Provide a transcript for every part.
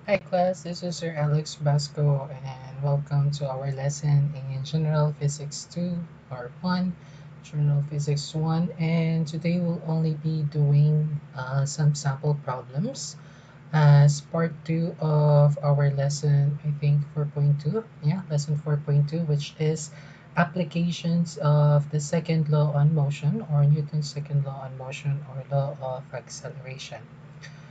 Hi class, this is Sir Alex Basco and welcome to our lesson in General Physics 2 or 1, General Physics 1, and today we'll only be doing some sample problems as part 2 of our lesson, I think 4.2, yeah, lesson 4.2, which is applications of the second law on motion or Newton's second law on motion or law of acceleration.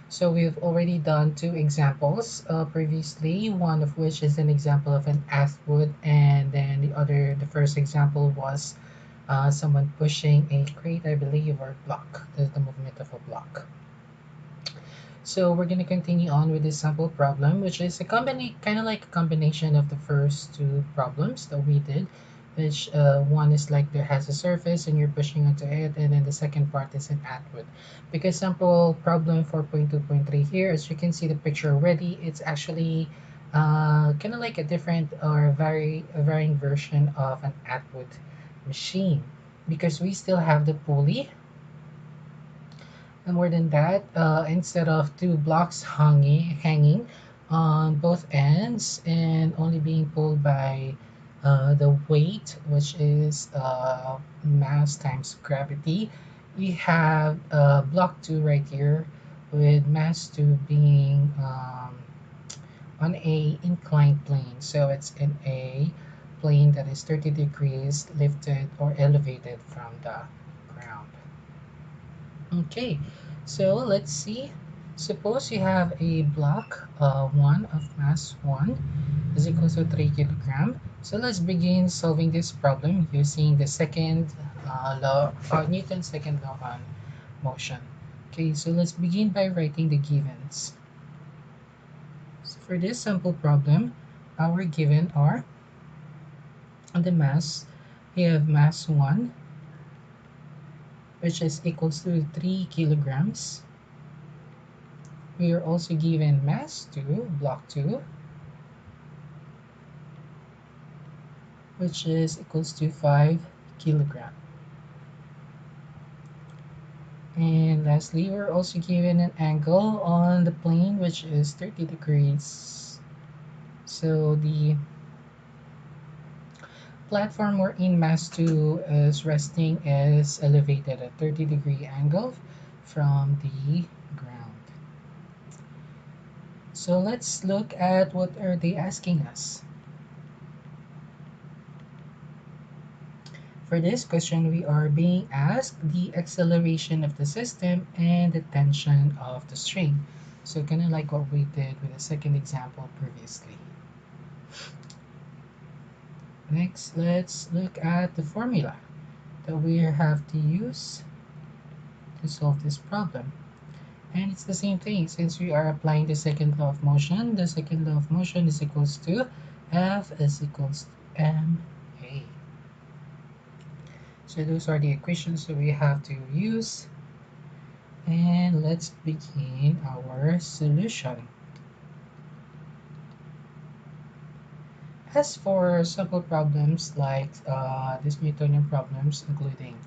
So we've already done two examples previously, one of which is an example of an earthwood, and then the first example was someone pushing a crate, I believe, or block, the movement of a block. So we're going to continue on with this sample problem, which is a kind of like a combination of the first two problems that we did, which one is like there has a surface and you're pushing onto it, and then the second part is an output. Because sample problem 4.2.3 here, as you can see the picture already, it's actually kind of like a different or a varying version of an output machine, because we still have the pulley. And more than that, instead of two blocks hanging on both ends and only being pulled by the weight, which is mass times gravity, we have block 2 right here with mass 2 being on a inclined plane. So it's in a plane that is 30 degrees lifted or elevated from the ground. Okay, so let's see. Suppose you have a block 1 of mass 1 is equal to 3 kilogram. So let's begin solving this problem using the second law, Newton's second law on motion. Okay, so let's begin by writing the givens. So for this simple problem, our given are the mass. We have mass 1, which is equals to 3 kilograms. We are also given mass 2, block 2, which is equals to 5 kilogram. And lastly, we're also given an angle on the plane, which is 30 degrees. So the platform we're in mass 2 is resting is elevated at 30-degree angle from the ground. So let's look at what are they asking us. For this question, we are being asked the acceleration of the system and the tension of the string. So kind of like what we did with the second example previously. Next, let's look at the formula that we have to use to solve this problem. And it's the same thing. Since we are applying the second law of motion, the second law of motion is equals to F is equals to ma. So those are the equations that we have to use. And let's begin our solution. As for simple problems like these Newtonian problems, including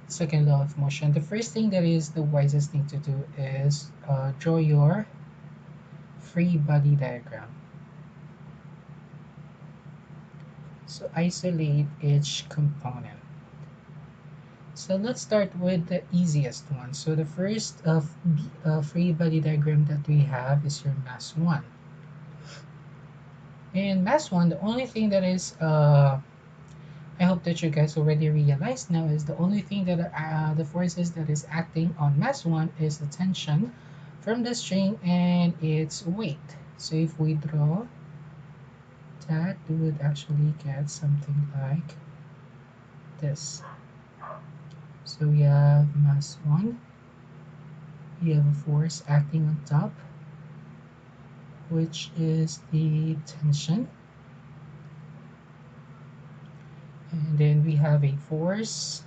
second law of motion, the first thing that is the wisest thing to do is draw your free body diagram. So isolate each component. So let's start with the easiest one. So the first free body diagram that we have is your mass 1. In mass 1, the only thing that is, I hope that you guys already realized now, is the only thing that the forces that is acting on mass 1 is the tension from the string and its weight. So if we draw that, we would actually get something like this. So we have mass 1, we have a force acting on top, which is the tension. And then we have a force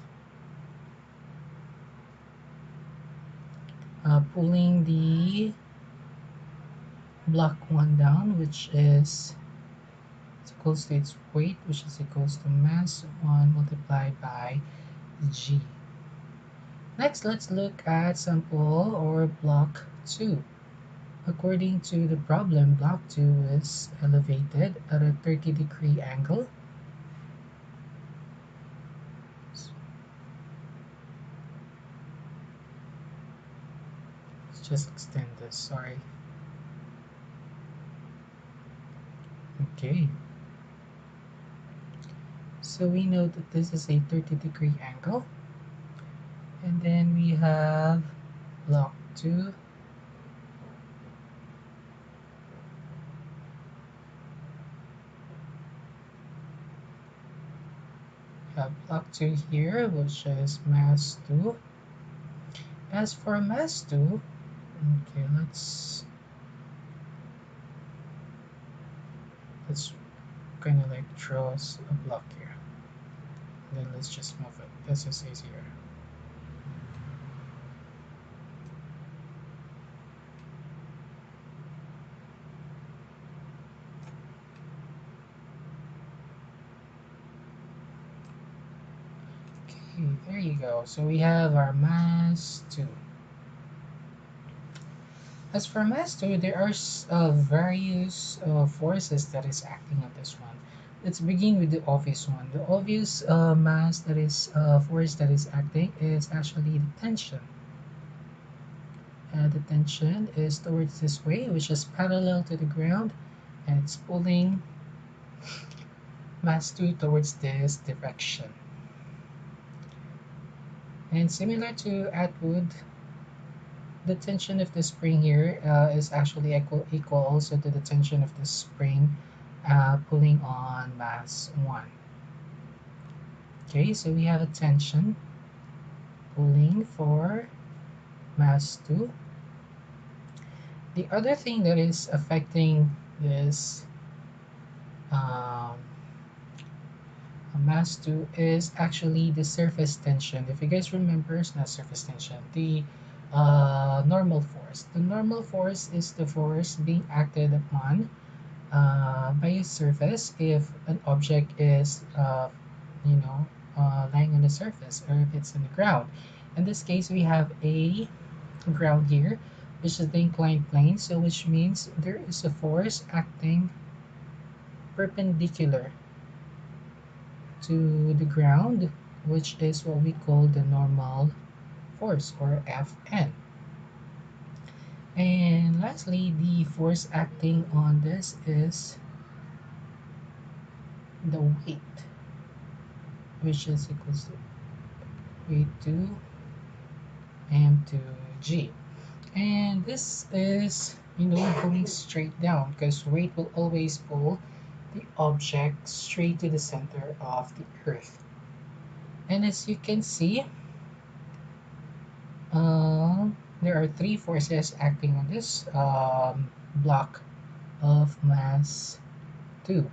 pulling the block 1 down, which is equals to its weight, which is equals to mass 1 multiplied by g. Next, let's look at sample or block 2. According to the problem, block 2 is elevated at a 30-degree angle. Let's just extend this, sorry. Okay. So we know that this is a 30-degree angle. And then we have block 2. We have block 2 here, which is mass 2. As for mass 2, okay, let's kind of like draw a block here. And then let's just move it. This is easier. Okay, there you go. So we have our mass 2. As for mass 2, there are various forces that is acting on this one. Let's begin with the obvious one. The obvious mass that is force that is acting is actually the tension. The tension is towards this way, which is parallel to the ground, and it's pulling mass 2 towards this direction. And similar to Atwood, the tension of the spring here is actually equal also to the tension of the spring pulling on mass 1. Okay, so we have a tension pulling for mass 2. The other thing that is affecting this um, mass 2 is actually the surface tension. If you guys remember, it's not surface tension, the normal force. The normal force is the force being acted upon by a surface if an object is, lying on the surface or if it's in the ground. In this case, we have a ground here, which is the inclined plane, so which means there is a force acting perpendicular to the ground, which is what we call the normal force or Fn. And lastly, the force acting on this is the weight, which is equals to weight 2 m2g. And this is, going straight down because weight will always pull the object straight to the center of the earth. And as you can see, there are 3 forces acting on this block of mass 2.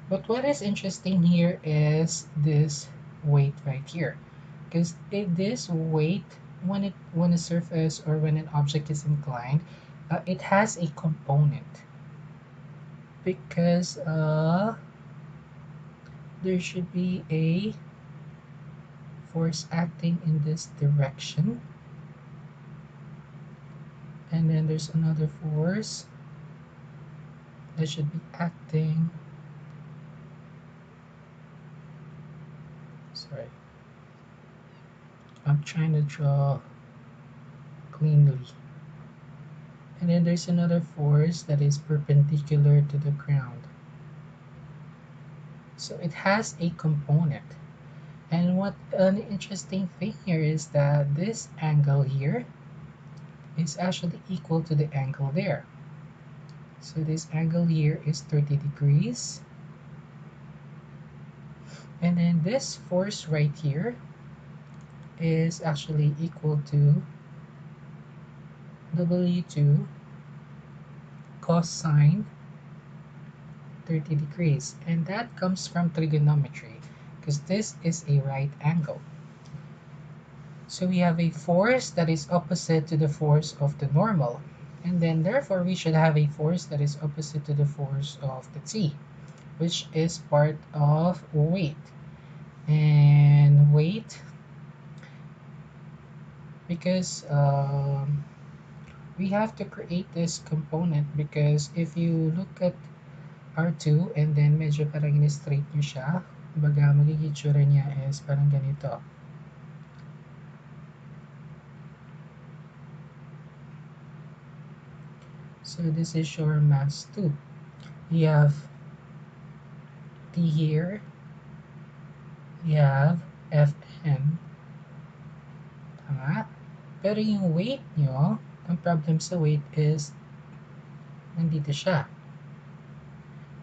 But what is interesting here is this weight right here, because this weight, when a surface or when an object is inclined, it has a component because there should be a force acting in this direction, and then there's another force that should be acting, sorry, I'm trying to draw cleanly, and then there's another force that is perpendicular to the ground. So it has a component. And what an interesting thing here is that this angle here is actually equal to the angle there. So this angle here is 30 degrees. And then this force right here is actually equal to W2 cosine 30 degrees. And that comes from trigonometry because this is a right angle. So we have a force that is opposite to the force of the normal. And then therefore we should have a force that is opposite to the force of the t, which is part of weight. And weight, because we have to create this component because if you look at R2 and then medyo parang in-straight nyo siya, kumbaga magiging itsura niya is parang ganito. So this is your mass 2. You have T here, you have Fn, tama? Pero yung weight nyo, ang problem sa weight is nandito siya.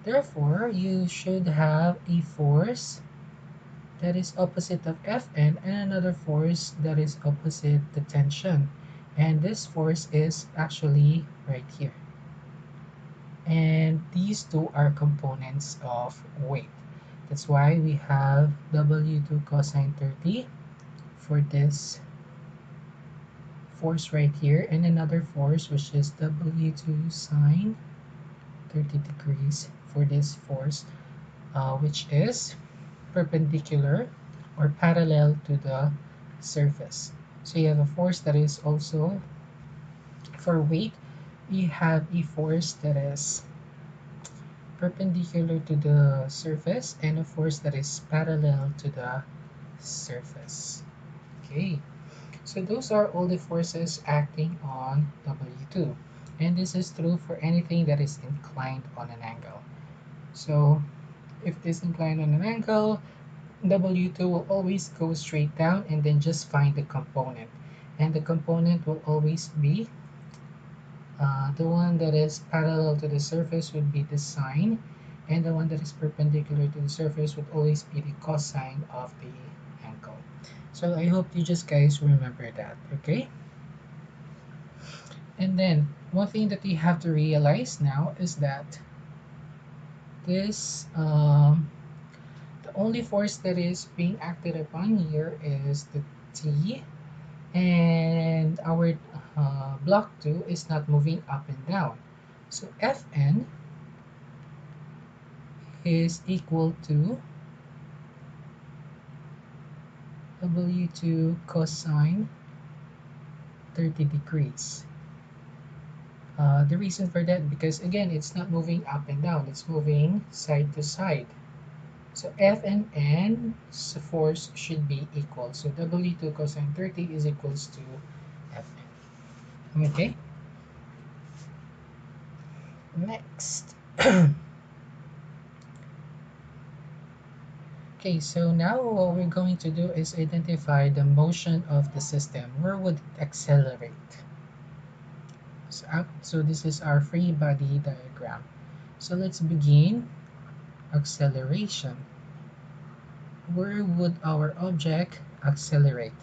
Therefore, you should have a force that is opposite of Fn and another force that is opposite the tension. And this force is actually right here. And these two are components of weight. That's why we have W2 cosine 30 for this force right here, and another force which is W2 sine 30 degrees for this force, which is perpendicular or parallel to the surface. So you have a force that is also, for weight, you have a force that is perpendicular to the surface and a force that is parallel to the surface. Okay, so those are all the forces acting on W2. And this is true for anything that is inclined on an angle. So if it is inclined on an angle, W2 will always go straight down and then just find the component. And the component will always be the one that is parallel to the surface would be the sine, and the one that is perpendicular to the surface would always be the cosine of the angle. So I hope you just guys remember that, okay? And then one thing that you have to realize now is that this the only force that is being acted upon here is the T, and our block 2 is not moving up and down. So Fn is equal to W2 cosine 30 degrees. The reason for that, because again, it's not moving up and down, it's moving side to side. So F and N's force should be equal. So W2 cosine 30 is equals to Fn. Okay? Next. Okay, so now what we're going to do is identify the motion of the system. Where would it accelerate? So this is our free body diagram. So let's begin. Acceleration. Where would our object accelerate?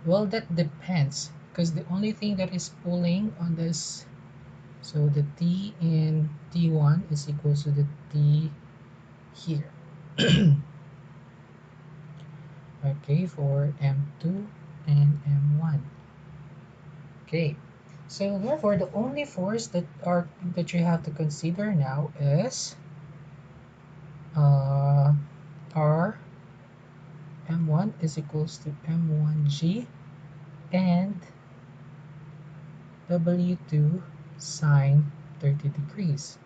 Well, that depends, because the only thing that is pulling on this, so the T in T1 is equal to the T here. Okay, for M2 and M1. Okay, so therefore the only force that you have to consider now is R M1 is equals to M1G and W2 sine 30 degrees.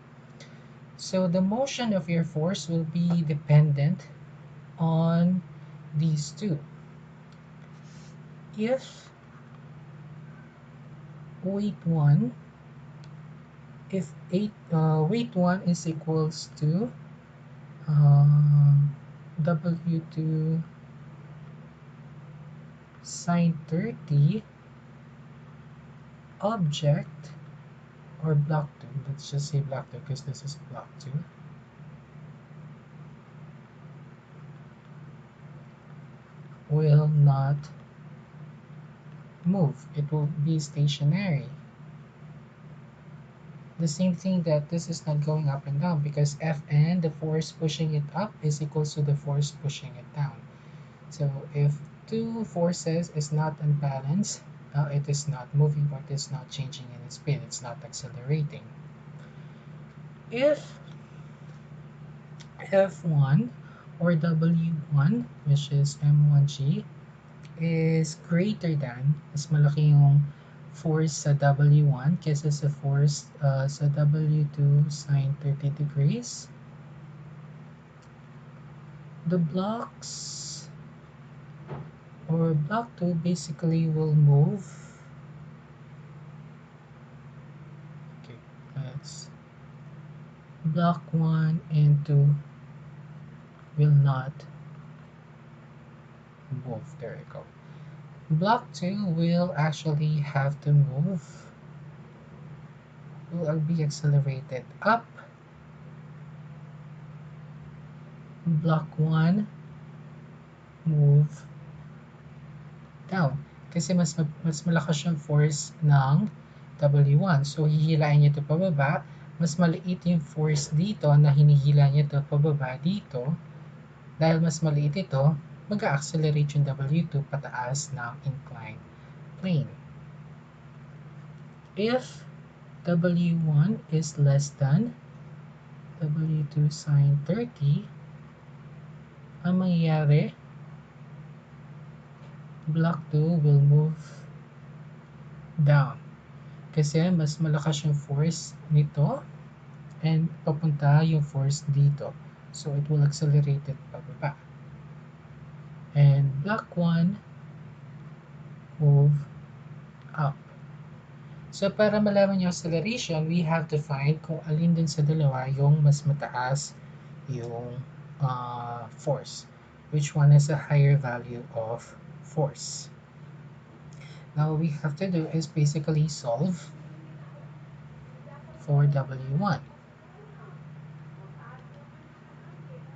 So the motion of your force will be dependent on these two. If weight 1 weight 1 is equals to W2 sine 30, object or block 2, let's just say block 2 because this is block 2, will not move. It will be stationary. The same thing that this is not going up and down because Fn, the force pushing it up, is equals to the force pushing it down. So if two forces is not unbalanced, it is not moving or it is not changing in its speed, it's not accelerating. If F1 or W1, which is M1G, is greater than, mas malaki yung force sa W1 kesa sa force sa W2 sine 30 degrees, the blocks or block 2 basically will move. Okay, that's block 1 and 2 will not move. There you go. Block 2 will actually have to move, will be accelerated up. Block 1 move down. Kasi mas malakas yung force ng W1. So, hihilain niya ito pababa. Mas maliit yung force dito na hinihila niya ito pababa dito. Dahil mas maliit ito, mag-accelerate yung W2 pataas ng inclined plane. If W1 is less than W2 sine 30, ang mangyayari, block 2 will move down. Kasi mas malakas yung force nito and papunta yung force dito. So, it will accelerate it pababa. And block 1 move up. So, para malaman yung acceleration, we have to find kung alin dun sa dalawa yung mas mataas yung force. Which one has a higher value of force. Now, what we have to do is basically solve for W1.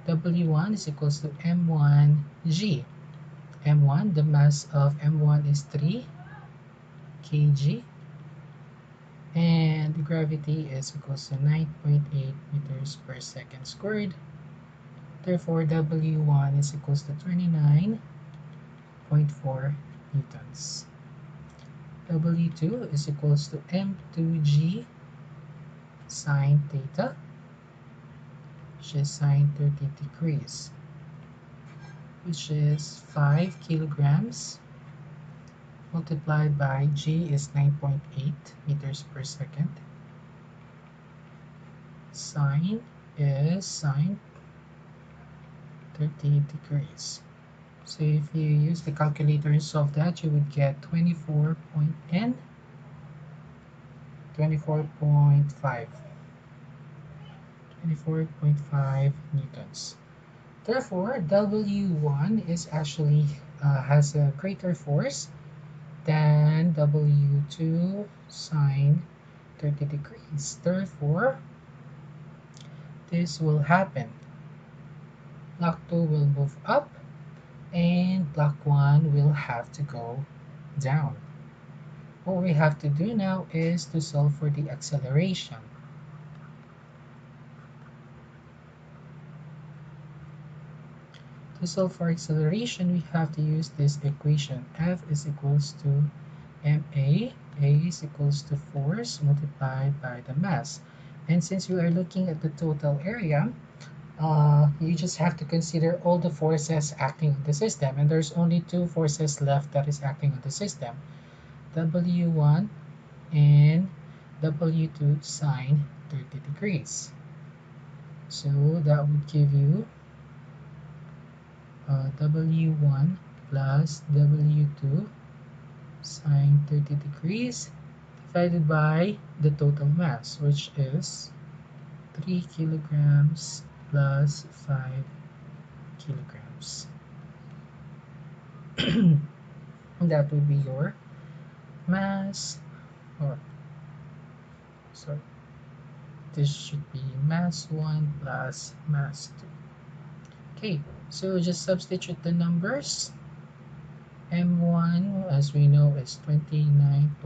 W1 is equals to M1G. M1, the mass of M1 is 3 kg. And the gravity is equals to 9.8 meters per second squared. Therefore, W1 is equals to 29.4 newtons. W2 is equals to M2G sine theta, which is sine 30 degrees, which is 5 kilograms multiplied by G is 9.8 meters per second. Sine is sine 30 degrees. So if you use the calculator and solve that, you would get 24.5 newtons. Therefore, W1 is actually has a greater force than W2 sine 30 degrees. Therefore, this will happen. Block 2 will move up and block 1 will have to go down. What we have to do now is to solve for the acceleration. To solve for acceleration, we have to use this equation. F is equals to ma. A is equals to force multiplied by the mass. And since we are looking at the total area, you just have to consider all the forces acting on the system. And there's only two forces left that is acting on the system. W1 and W2 sine 30 degrees. So that would give you W1 plus W2 sine 30 degrees divided by the total mass, which is 3 kilograms plus 5 kilograms. And that would be your mass, or sorry, this should be mass 1 plus mass 2. Okay, so just substitute the numbers. M1, as we know, is 29.4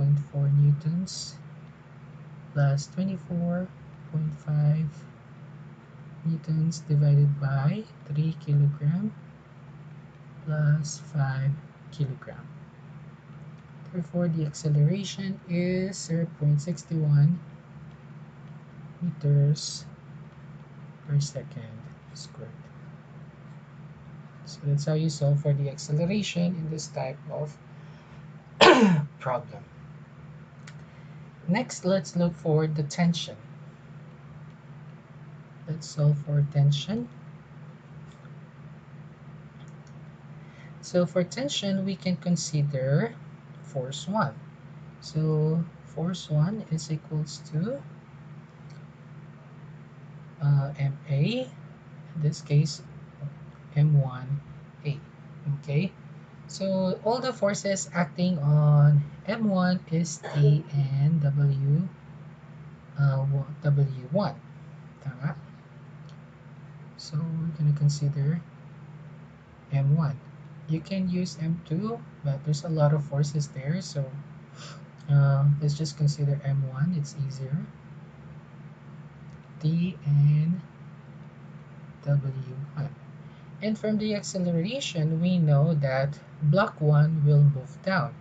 newtons plus 24.5 newtons divided by 3 kilogram plus 5 kilogram. Therefore, the acceleration is 0.61 meters per second squared. So that's how you solve for the acceleration in this type of problem. Next, let's look for the tension. Let's solve for tension. So for tension, we can consider force 1. So force 1 is equals to MA, in this case M1A. Okay, so all the forces acting on M1 is T and W1. Tama? So we're going to consider M1. You can use M2, but there's a lot of forces there, so let's just consider M1, it's easier. T and W1. And from the acceleration, we know that block 1 will move down.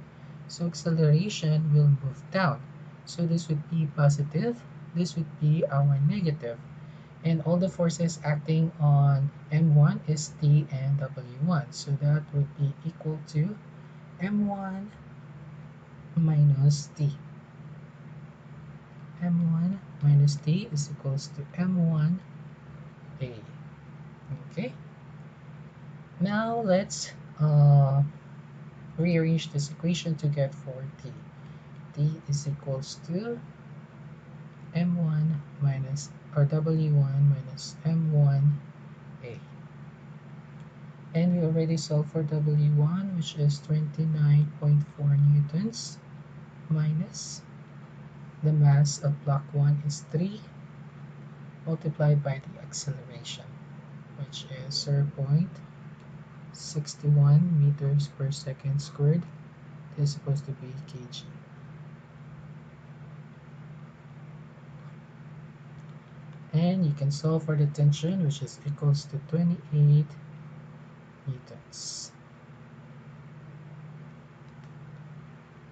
So acceleration will move down. So this would be positive, this would be our negative. And all the forces acting on M1 is T and W1. So that would be equal to M1 minus T. M1 minus T is equals to M1A. Okay. Now let's rearrange this equation to get for T. T is equals to M1 minus or W1 minus M1A. And we already solved for W1, which is 29.4 newtons minus the mass of block 1 is 3 multiplied by the acceleration, which is 0.61 meters per second squared. This is supposed to be kg. And you can solve for the tension, which is equals to 28 newtons.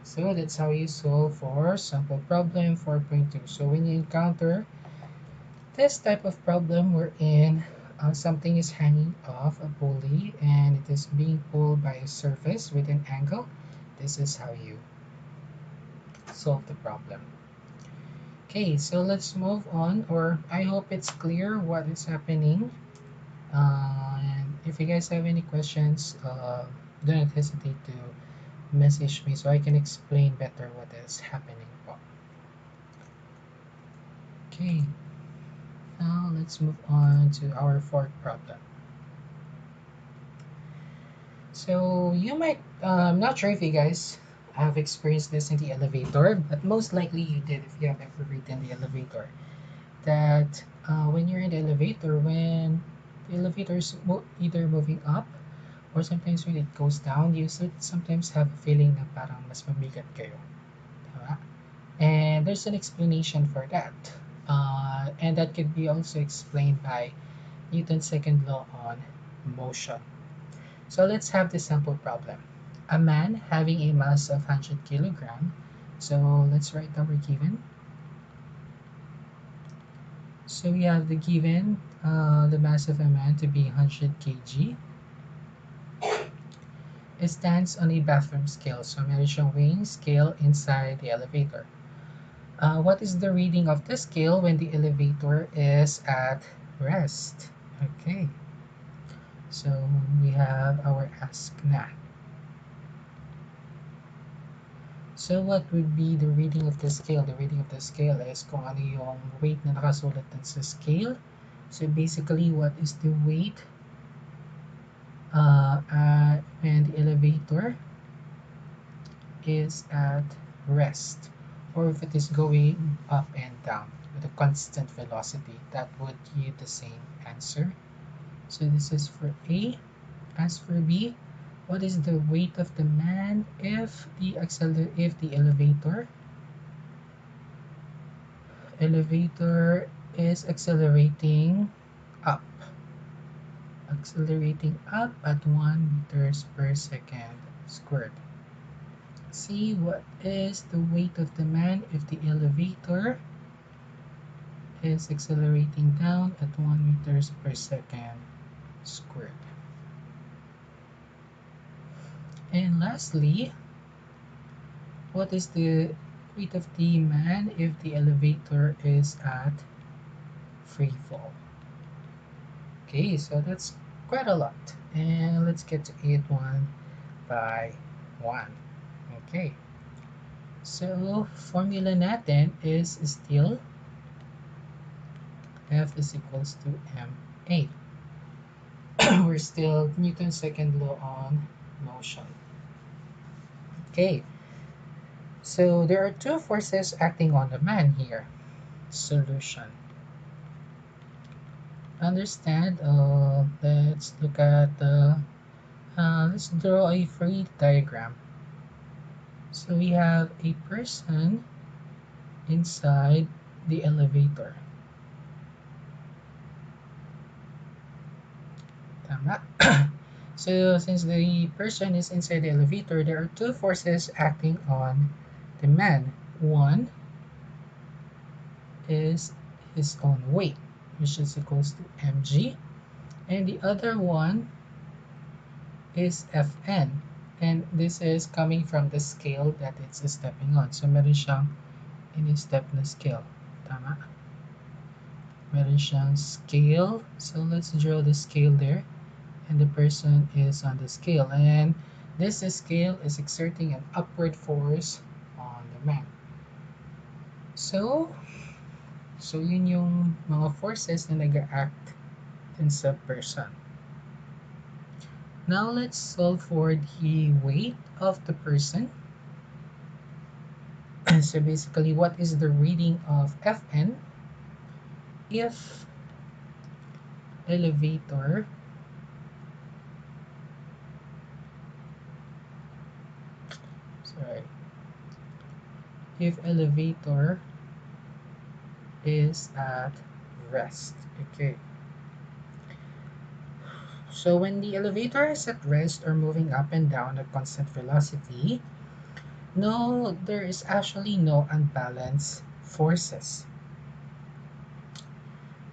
So that's how you solve for sample problem 4.2. So when you encounter this type of problem wherein something is hanging off a pulley and it is being pulled by a surface with an angle, this is how you solve the problem. Okay, so let's move on, or I hope it's clear what is happening. And if you guys have any questions, don't hesitate to message me so I can explain better what is happening. Okay, now let's move on to our fourth problem. So you might, I'm not sure if you guys have experienced this in the elevator, but most likely you did if you have ever ridden the elevator. That when you're in the elevator, when the elevator is either moving up or sometimes when it goes down, you sometimes have a feeling na parang mas mabigat kayo. Diba? And there's an explanation for that. And that could be also explained by Newton's second law on motion. So let's have the sample problem. A man having a mass of 100 kilogram. So let's write our given. So we have the given, the mass of a man to be 100 kg. It stands on a bathroom scale. So meron siyang weighing scale inside the elevator. What is the reading of the scale when the elevator is at rest? Okay. So we have our ask na. So what would be the reading of the scale? The reading of the scale is kung ano yung weight na nakasulat dun sa scale. So basically, what is the weight when the elevator is at rest, or if it is going up and down with a constant velocity, that would give the same answer. So this is for A. As for B, what is the weight of the man if the elevator is accelerating up at 1 meters per second squared? See, what is the weight of the man if the elevator is accelerating down at 1 meters per second squared? And lastly, what is the rate of the man if the elevator is at free fall? Okay, so that's quite a lot. And let's get to it one by one. Okay, so formula natin is still F is equals to ma. We're still Newton's second law on motion. Okay, so there are two forces acting on the man here. Solution. Understand, let's look at the, let's draw a free diagram. So we have a person inside the elevator. Tama? So since the person is inside the elevator, there are two forces acting on the man. One is his own weight, which is equals to mg, and the other one is Fn. And this is coming from the scale that it's stepping on. So meron siyang ini-step na scale. Tama? Meron siyang scale. So let's draw the scale there. And the person is on the scale. And this scale is exerting an upward force on the man. So yun yung mga forces na nag-act in sa person. Now let's solve for the weight of the person. So basically, what is the reading of Fn if elevator is at rest? Okay. So when the elevator is at rest or moving up and down at constant velocity, no, there is actually no unbalanced forces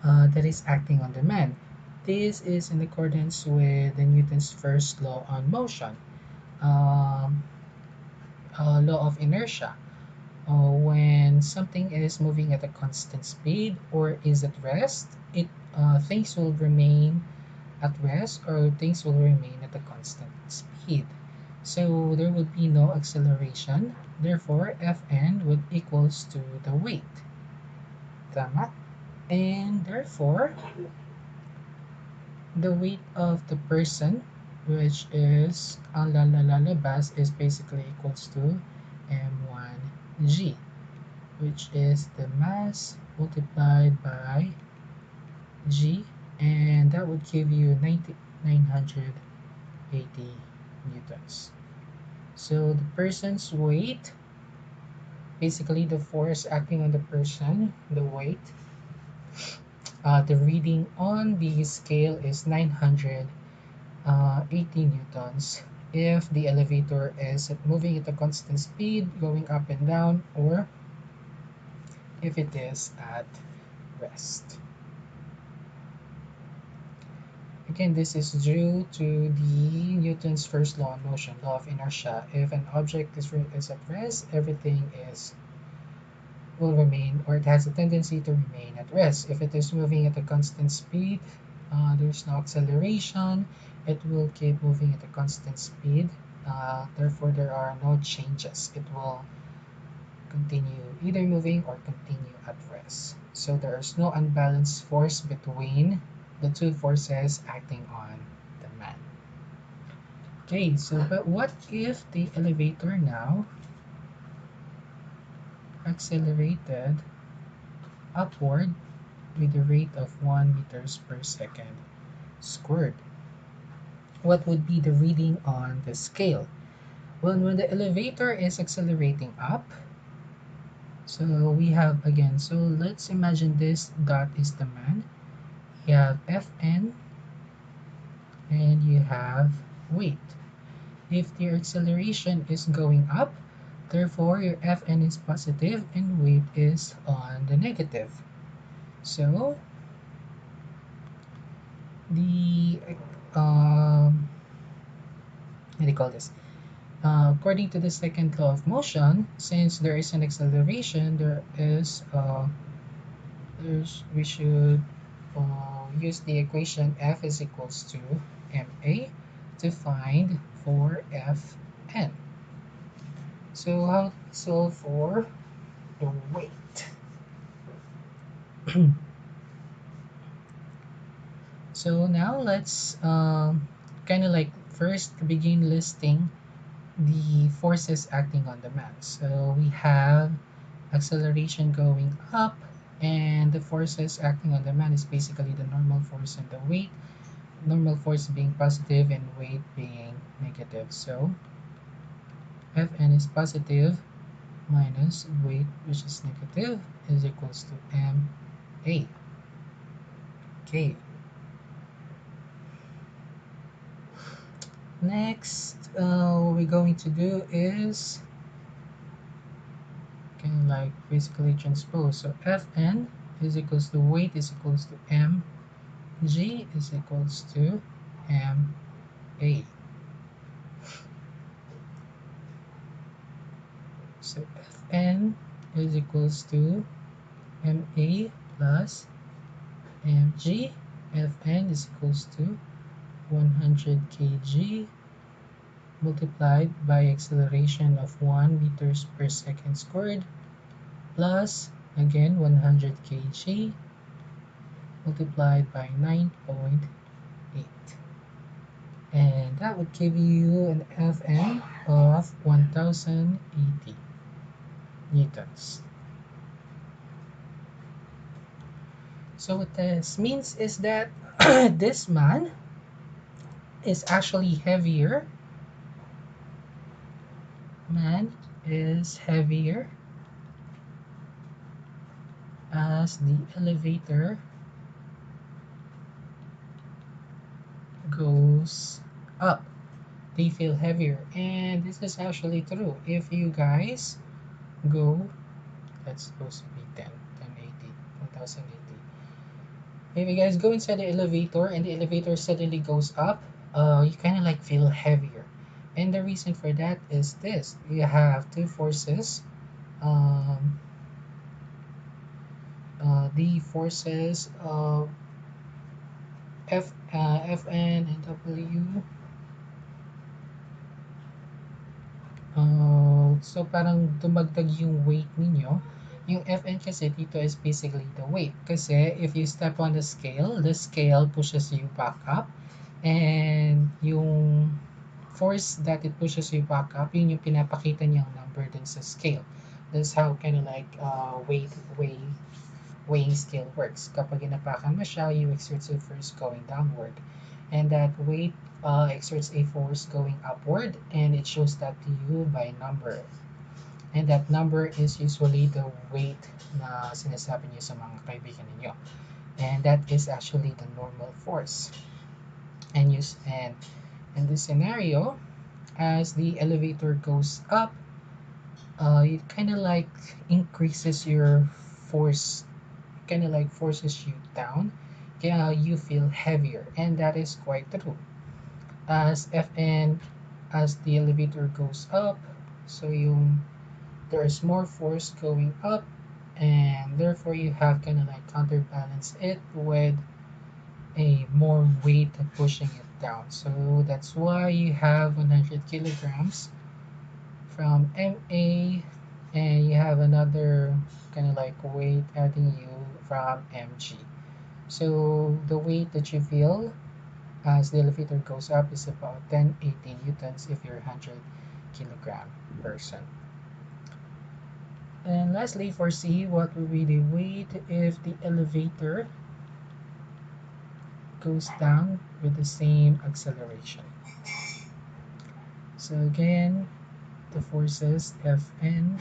that is acting on the man. This is in accordance with the Newton's first law on motion, law of inertia. When something is moving at a constant speed or is at rest, things will remain at rest or things will remain at a constant speed. So there would be no acceleration. Therefore, Fn would equals to the weight. Tama? And therefore, the weight of the person, which is ang lalabas, is basically equals to m1g, which is the mass multiplied by g, and that would give you 980 newtons. So the person's weight, basically the force acting on the person, the weight, the reading on the scale is 980 newtons if the elevator is moving at a constant speed, going up and down, or if it is at rest. Again, this is due to the Newton's first law of motion, law of inertia. If an object is at rest, everything will remain, or it has a tendency to remain at rest. If it is moving at a constant speed, there's no acceleration, it will keep moving at a constant speed. Therefore, there are no changes. It will continue either moving or continue at rest. So there is no unbalanced force between the two forces acting on the man. Okay, so but what if the elevator now accelerated upward with a rate of 1 meters per second squared? What would be the reading on the scale? Well, when the elevator is accelerating up, so we have again, so let's imagine this dot is the man. You have Fn and you have weight. If your acceleration is going up, therefore your Fn is positive and weight is on the negative. So the what do you call this? according to the second law of motion, since there is an acceleration, we should use the equation F is equals to ma to find for Fn. So how to solve for the weight? So now let's kind of like first begin listing the forces acting on the mass. So we have acceleration going up, and the forces acting on the man is basically the normal force and the weight. Normal force being positive and weight being negative. So Fn is positive minus weight, which is negative, is equals to ma. Okay. Next, what we're going to do is kind of like basically transpose. So Fn is equals to weight is equals to mg is equals to ma. So Fn is equals to ma plus mg. Fn is equals to 100 kg multiplied by acceleration of 1 meters per second squared plus again 100 kg multiplied by 9.8, and that would give you an Fn of 1080 newtons. So what this means is that this man is actually heavier. Man is heavier as the elevator goes up. They feel heavier, and this is actually true. If you guys go, that's supposed to be 1080. If you guys go inside the elevator and the elevator suddenly goes up, you kind of like feel heavier. And the reason for that is this: you have two forces. Um, the forces of Fn and W. So parang dumagdag yung weight ninyo. Yung Fn kasi dito is basically the weight. Kasi if you step on the scale pushes you back up. And yung force that it pushes you back up, yun yung pinapakita niyang number dun sa scale. That's how kind of like weighing scale works. Kapag inapakan mo siya, you exert a force going downward. And that weight exerts a force going upward, and it shows that to you by number. And that number is usually the weight na sinasabi niyo sa mga kaibigan ninyo. And that is actually the normal force. And in this scenario, as the elevator goes up, it kind of like increases your force, kind of like forces you down. Yeah, you feel heavier, and that is quite true. As Fn, as the elevator goes up, so there's more force going up, and therefore you have kind of like counterbalance it with a more weight pushing it down. So that's why you have 100 kilograms from MA, and you have another kind of like weight adding you from MG. So the weight that you feel as the elevator goes up is about 1080 newtons if you're a 100 kilogram person. And lastly, for C, what will be the weight if the elevator goes down with the same acceleration? So again, the forces Fn,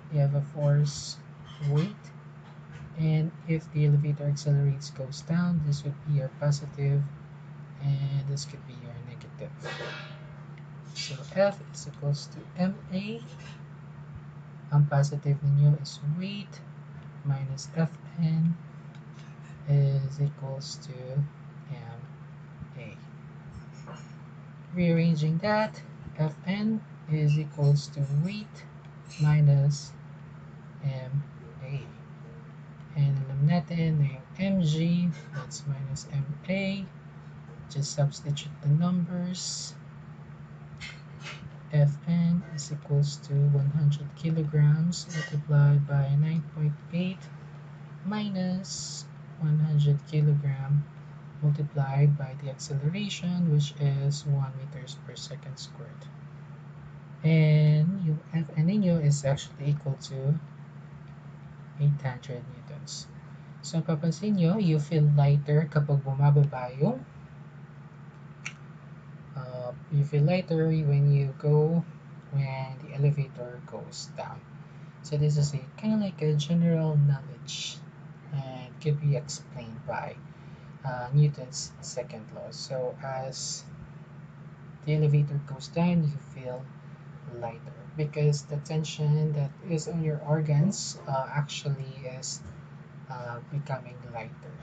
you have a force weight, and if the elevator accelerates goes down, this would be your positive and this could be your negative. So F is equals to ma. Ang positive ninyo is weight minus Fn is equals to ma. Rearranging that, Fn is equals to weight minus ma. And alam natin na yung mg, that's minus ma. Just substitute the numbers. Fn is equals to 100 kilograms multiplied by 9.8 minus 100 kilogram multiplied by the acceleration, which is 1 meters per second squared. And yung Fn ninyo is actually equal to 800 newtons. So, papansin nyo, you feel lighter kapag bumababa yung you feel lighter when the elevator goes down. So this is a kind of like a general knowledge and could be explained by Newton's second law. So as the elevator goes down, you feel lighter because the tension that is on your organs actually is becoming lighter.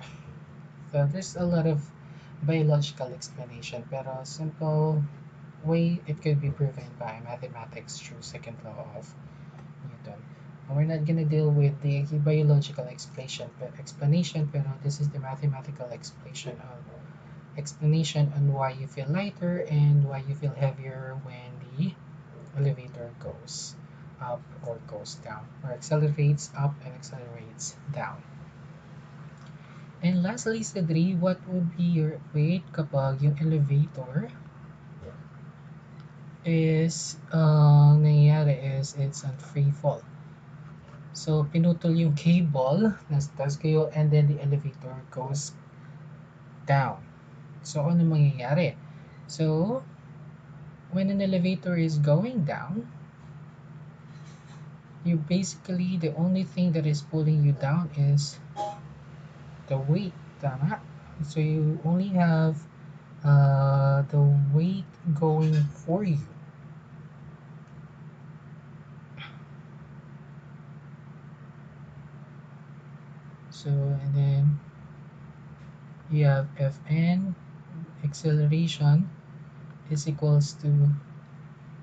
So there's a lot of biological explanation, pero simple way it could be proven by mathematics through second law of Newton. And we're not gonna deal with the biological explanation, pero this is the mathematical explanation on why you feel lighter and why you feel heavier when the elevator goes up or goes down, or accelerates up and accelerates down. And lastly, sa 3, what would be your weight kapag yung elevator is nangyayari is it's on free fall. So pinutol yung cable, nas kayo, and then the elevator goes down. So ano mangyayari? So when an elevator is going down, you basically, the only thing that is pulling you down is the weight, tama? So you only have the weight going for you. So, and then you have Fn, acceleration, is equals to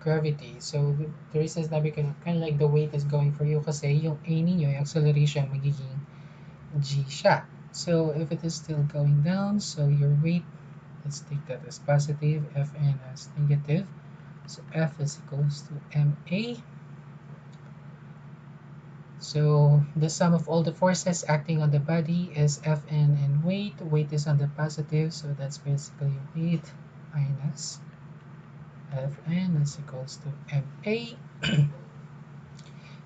gravity. So, the reason is na because kind of like the weight is going for you kasi yung A ninyo, yung acceleration, magiging G siya. So, if it is still going down, so your weight, let's take that as positive, Fn as negative. So, F is equals to ma. So the sum of all the forces acting on the body is Fn and weight. Weight is on the positive, so that's basically weight minus Fn is equals to ma.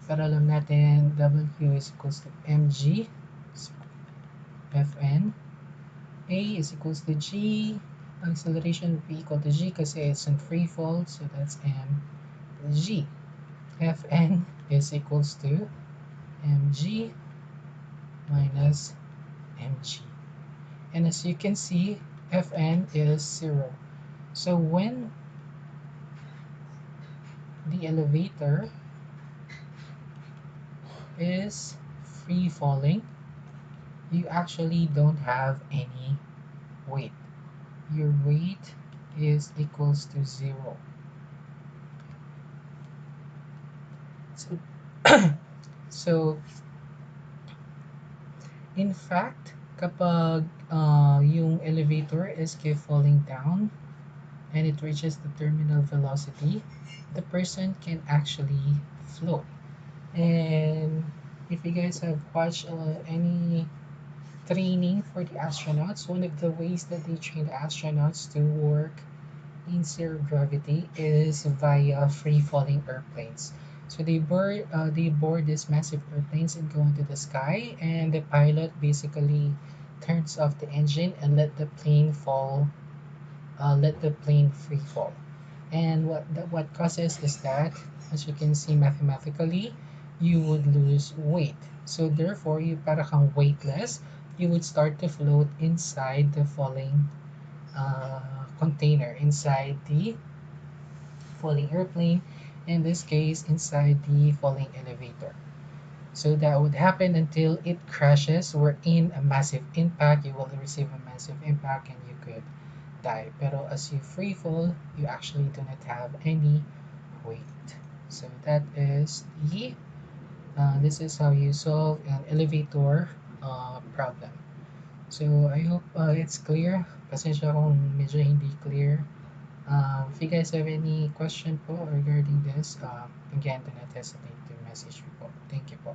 Pero alam natin, W is equals to mg. So Fn. A is equals to g. Acceleration would be equal to g kasi it's in free fall, so that's mg. Fn is equals to mg minus mg. And as you can see, Fn is 0. So when the elevator is free falling, you actually don't have any weight. Your weight is equals to 0. So in fact, kapag yung elevator is keep falling down and it reaches the terminal velocity, the person can actually float. And if you guys have watched any training for the astronauts, one of the ways that they train the astronauts to work in zero gravity is via free falling airplanes. So they board these massive airplanes and go into the sky, and the pilot basically turns off the engine and let the plane free fall. And what causes is that, as you can see mathematically, you would lose weight. So therefore, you para kang weightless, you would start to float inside the falling container, inside the falling airplane, in this case inside the falling elevator. So that would happen until it crashes, or in a massive impact, you will receive a massive impact and you could die. Pero as you free fall, you actually do not have any weight. So that is this is how you solve an elevator problem. So I hope it's clear. Pasensya kung medyo hindi clear. If you guys have any question po regarding this, again, do not hesitate to message me po. Thank you po.